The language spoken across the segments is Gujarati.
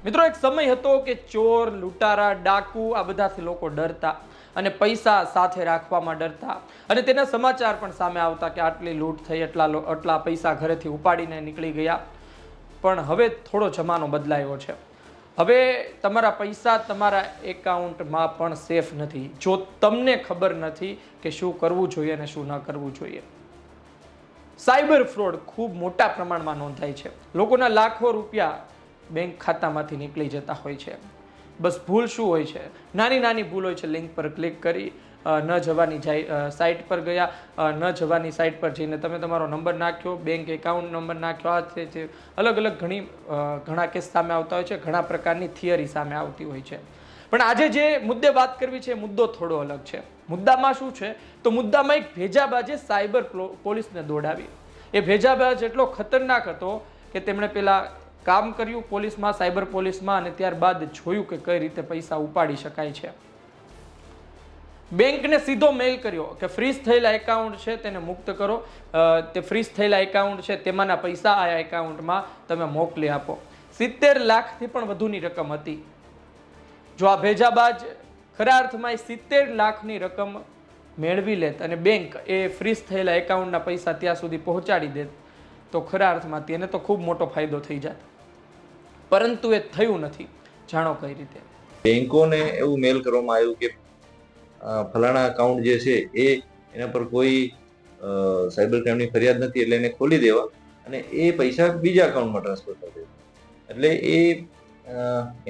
મિત્રો એક સમય હતો કે ચોર, લૂંટારા, ડાકુ આ બધાથી લોકો ડરતા અને પૈસા સાથે રાખવામાં ડરતા અને તેના સમાચાર પણ સામે આવતા કે આટલી લૂંટ થઈ, આટલા પૈસા ઘરેથી ઉપાડીને નીકળી ગયા. પણ હવે થોડો જમાનો બદલાયો છે. હવે તમારા પૈસા તમારા એકાઉન્ટમાં પણ સેફ નથી જો તમને ખબર નથી કે શું કરવું જોઈએ અને શું ન કરવું જોઈએ. સાયબર ફ્રોડ ખૂબ મોટા પ્રમાણમાં નોંધાય છે. લોકોના લાખો રૂપિયા બેંક ખાતામાંથી નીકળી જતા હોય છે. બસ ભૂલ શું હોય છે? નાની નાની ભૂલ હોય છે. લિંક પર ક્લિક કરી ન જવાની સાઇટ પર ગયા, ન જવાની સાઇટ પર જઈને તમે તમારો નંબર નાખ્યો, બેંક એકાઉન્ટ નંબર નાખ્યો. આ છે અલગ અલગ ઘણા કેસ સામે આવતા હોય છે, ઘણા પ્રકારની થિયરી સામે આવતી હોય છે. પણ આજે જે મુદ્દે વાત કરવી છે એ મુદ્દો થોડો અલગ છે. મુદ્દામાં શું છે તો મુદ્દામાં એક ભેજાબાજે સાયબર પોલીસને દોડાવી. એ ભેજાબાજ એટલો ખતરનાક હતો કે તેમણે પેલા કામ કર્યું પોલીસમાં, સાયબર પોલીસમાં, અને ત્યારબાદ જોયું કે કઈ રીતે પૈસા ઉપાડી શકાય છે. બેંકને સીધો મેલ કર્યો કે ફ્રીઝ થયેલા એકાઉન્ટ છે તેને મુક્ત કરો. તે ફ્રીઝ થયેલા એકાઉન્ટ છે તેમાંના પૈસા આ એકાઉન્ટમાં તમે મોકલી આપો. 70 લાખથી પણ વધુની રકમ હતી. જો આ ભેજાબાજ ખરા અર્થમાં 70 લાખની રકમ મેળવી લેત અને બેંક એ ફ્રીઝ થયેલા એકાઉન્ટના પૈસા ત્યાં સુધી પહોંચાડી દેત તો ખરા અર્થમાં તેને તો ખૂબ મોટો ફાયદો થઈ જાત. પરંતુ એ થયું નથી. જાણો કઈ રીતે. બેંકોને એવું મેલ કરવામાં આવ્યું કે ફલાણા અકાઉન્ટ જે છે એના પર કોઈ સાયબર ક્રાઇમની ફરિયાદ નથી એટલે એને ખોલી દેવા અને એ પૈસા બીજા અકાઉન્ટમાં ટ્રાન્સફર કરી દેવા. એટલે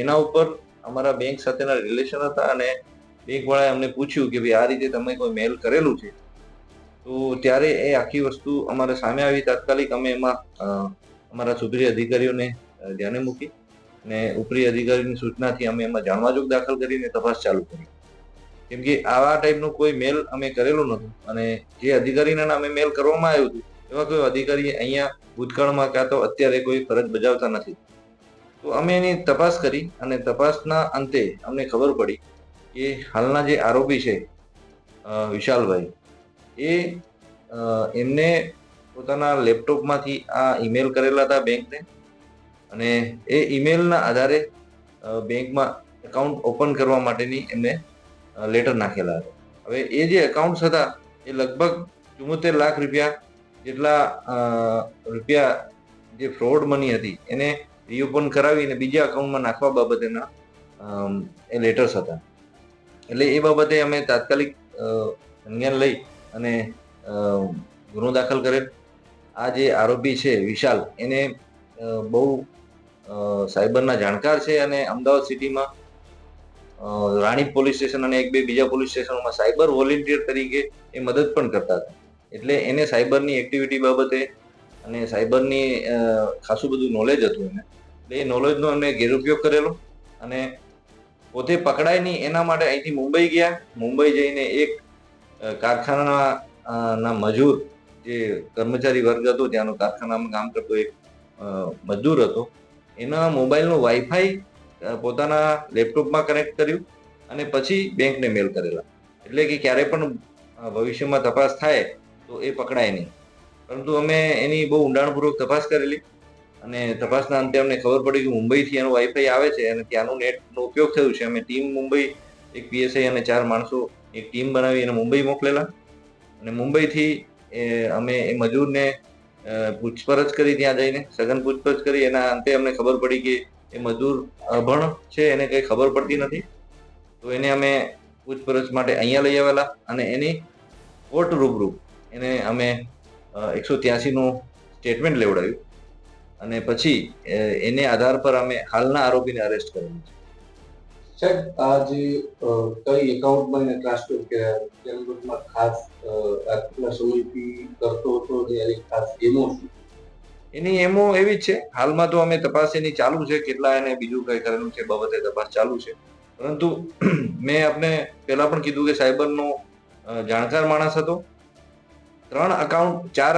એના ઉપર અમારા બેંક સાથેના રિલેશન હતા અને બેંકવાળાએ અમને પૂછ્યું કે ભાઈ આ રીતે તમે કોઈ મેલ કરેલું છે. તો ત્યારે એ આખી વસ્તુ અમારે સામે આવી. તાત્કાલિક અમે એમાં અમારા સુપ્રિય અધિકારીઓને ધ્યાને મૂકી અને ઉપરી અધિકારીની સૂચનાથી અમે એમાં જાણવાજોગ દાખલ કરીને તપાસ ચાલુ કરી. કેમ કે આવા ટાઈપનું કોઈ મેલ અમે કરેલું નહોતું અને જે અધિકારીના નામે મેલ કરવામાં આવ્યું હતું એવા કોઈ અધિકારી અહીંયા ભૂતકાળમાં કાં તો અત્યારે કોઈ ફરજ બજાવતા નથી. તો અમે એની તપાસ કરી અને તપાસના અંતે અમને ખબર પડી કે હાલના જે આરોપી છે વિશાલભાઈ, એ એમને પોતાના લેપટોપમાંથી આ ઈમેલ કરેલા હતા બેંકને અને એ ઈમેલના આધારે બેંકમાં એકાઉન્ટ ઓપન કરવા માટેની એમને લેટર નાખેલા હતા. હવે એ જે એકાઉન્ટ્સ હતા એ લગભગ 74 લાખ રૂપિયા જેટલા રૂપિયા જે ફ્રોડ મની હતી એને રીઓપન કરાવીને બીજા અકાઉન્ટમાં નાખવા બાબતેના એ લેટર્સ હતા. એટલે એ બાબતે અમે તાત્કાલિક સંજ્ઞાન લઈ અને ગુનો દાખલ કરેલ. આ જે આરોપી છે વિશાલ, એને બહુ સાયબરના જાણકાર છે અને અમદાવાદ સિટીમાં રાણીપ પોલીસ સ્ટેશન અને એક બે બીજા પોલીસ સ્ટેશનોમાં સાયબર વોલેન્ટિયર તરીકે એ મદદ પણ કરતા હતા. એટલે એને સાયબરની એક્ટિવિટી બાબતે અને સાયબરની ખાસું બધું નોલેજ હતું એને. એટલે એ નોલેજનો એમને ગેરઉપયોગ કરેલો અને પોતે પકડાય નહીં એના માટે અહીંથી મુંબઈ ગયા. મુંબઈ જઈને એક કારખાનાના મજૂર, જે કર્મચારી વર્ગ હતો ત્યાંનો કારખાનામાં કામ કરતો એક મજદૂર હતો, એના મોબાઈલનું વાઈફાઈ પોતાના લેપટોપમાં કનેક્ટ કર્યું અને પછી બેંકને મેલ કરેલા. એટલે કે ક્યારે પણ ભવિષ્યમાં તપાસ થાય તો એ પકડાય નહીં. પરંતુ અમે એની બહુ ઊંડાણપૂર્વક તપાસ કરેલી અને તપાસના અંતે અમને ખબર પડી કે મુંબઈથી એનું વાઈફાઈ આવે છે અને ત્યાંનું નેટનો ઉપયોગ થયું છે. અમે ટીમ મુંબઈ, એક પીએસઆઈ અને 4 માણસો એક ટીમ બનાવી અને મુંબઈ મોકલેલા અને મુંબઈથી અમે એ મજૂરને પૂછપરછ કરી. ત્યાં જઈને સઘન પૂછપરછ કરી. એના અંતે અમને ખબર પડી કે એ મજૂર અભણ છે, એને કંઈ ખબર પડતી નથી. તો એને અમે પૂછપરછ માટે અહીંયા લઈ આવેલા અને એની કોર્ટ રૂબરૂ એને અમે 183નું સ્ટેટમેન્ટ લેવડાવ્યું અને પછી એને આધાર પર અમે હાલના આરોપીને અરેસ્ટ કરેલું છે. સાહેબ, આ જે કઈ એકાઉન્ટમાં એને ટ્રાન્સફર કર્યા તેમાં ખાસ આટલા સમયથી કરતો હતો એની ખાસ એમો શું? એની એમો એવી જ છે. હાલમાં તો અમે તપાસ એની ચાલુ છે, કેટલા એને બીજું કઈ કરેલું છે બાબતે તપાસ ચાલુ છે. પરંતુ મેં આપને પહેલા પણ કીધું કે સાયબરનો જાણકાર માણસ હતો. 4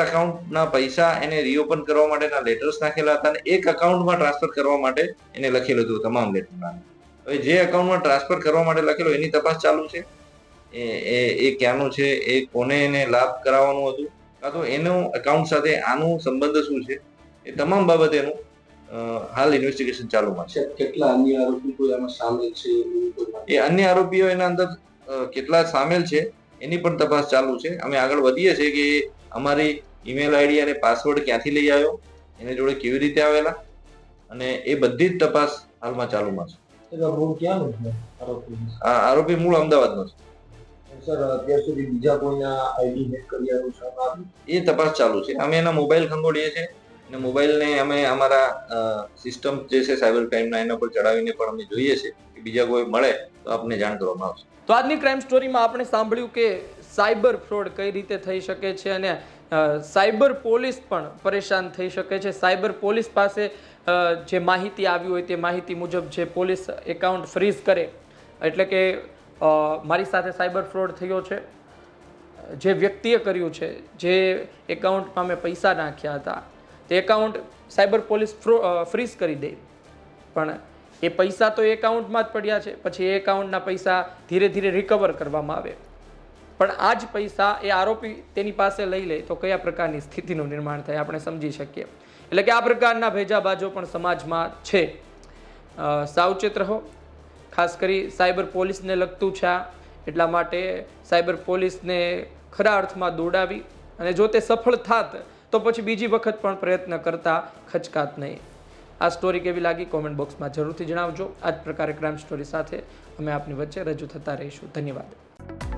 અકાઉન્ટના પૈસા એને રીઓપન કરવા માટેના લેટર્સ નાખેલા હતા અને એક અકાઉન્ટમાં ટ્રાન્સફર કરવા માટે એને લખેલું હતું તમામ લેટરના. હવે જે અકાઉન્ટમાં ટ્રાન્સફર કરવા માટે લખેલો એની તપાસ ચાલુ છે. એ ક્યાંનું છે, એ કોને એને લાભ કરાવવાનું હતું, કાં તો એનું અકાઉન્ટ સાથે આનું સંબંધ શું છે, એ તમામ બાબતેનું હાલ ઇન્વેસ્ટિગેશન ચાલુમાં છે. સાહેબ, કેટલા અન્ય આરોપી કોઈ આમાં સામેલ છે એવી કોઈ માહિતી? એ અન્ય આરોપીઓ એના અંદર કેટલા સામેલ છે એની પણ તપાસ ચાલુ છે. અમે આગળ વધીએ છીએ કે અમારી ઈમેલ આઈડી અને પાસવર્ડ ક્યાંથી લઈ આવ્યો, એની જોડે કેવી રીતે આવેલા, અને એ બધી જ તપાસ હાલમાં ચાલુમાં છે. આ આરોપી મૂળ અમદાવાદનો છે. સર, અત્યાર સુધી બીજા કોઈના આઈડી હેક કર્યાનું સામે આવ્યું? એ તપાસ ચાલુ છે. અમે એના મોબાઈલ ખંગોળીએ છીએ અને મોબાઈલને અમે અમારા સિસ્ટમ જે છે સાયબર ક્રાઇમના એના પર ચડાવીને પણ અમે જોઈએ છીએ કે બીજા કોઈ મળે તો આપને જાણ કરવામાં આવશે. તો આજની ક્રાઇમ સ્ટોરીમાં આપણે સાંભળ્યું કે સાયબર ફ્રોડ કઈ રીતે થઈ શકે છે અને સાયબર પોલીસ પણ પરેશાન થઈ શકે છે. સાયબર પોલીસ પાસે જે માહિતી આવી હોય તે માહિતી મુજબ જે પોલીસ એકાઉન્ટ ફ્રીઝ કરે, એટલે કે મારી સાથે સાયબર ફ્રોડ થયો છે, જે વ્યક્તિએ કર્યું છે, જે એકાઉન્ટમાં મેં પૈસા નાખ્યા હતા તે એકાઉન્ટ સાયબર પોલીસ ફ્રીઝ કરી દે, પણ એ પૈસા તો એકાઉન્ટમાં જ પડ્યા છે. પછી એ એકાઉન્ટના પૈસા ધીરે ધીરે રિકવર કરવામાં આવે, પણ આ જ પૈસા એ આરોપી તેની પાસે લઈ લે તો કયા પ્રકારની સ્થિતિનું નિર્માણ થાય આપણે સમજી શકીએ. એટલે કે આ પ્રકારના ભેજાબાજો પણ સમાજમાં છે. સાવચેત રહો. ખાસ કરી સાયબર પોલીસને લગતું છે આ, એટલા માટે સાયબર પોલીસને ખરા અર્થમાં દોડાવી, અને જો તે સફળ થાત તો પછી બીજી વખત પણ પ્રયત્ન કરતા ખચકાત નહીં. આ સ્ટોરી કેવી લાગી કોમેન્ટ બોક્સમાં જરૂરથી જણાવજો. આ જ પ્રકારે ક્રાઇમ સ્ટોરી સાથે અમે આપની વચ્ચે રજૂ થતા રહીશું. ધન્યવાદ.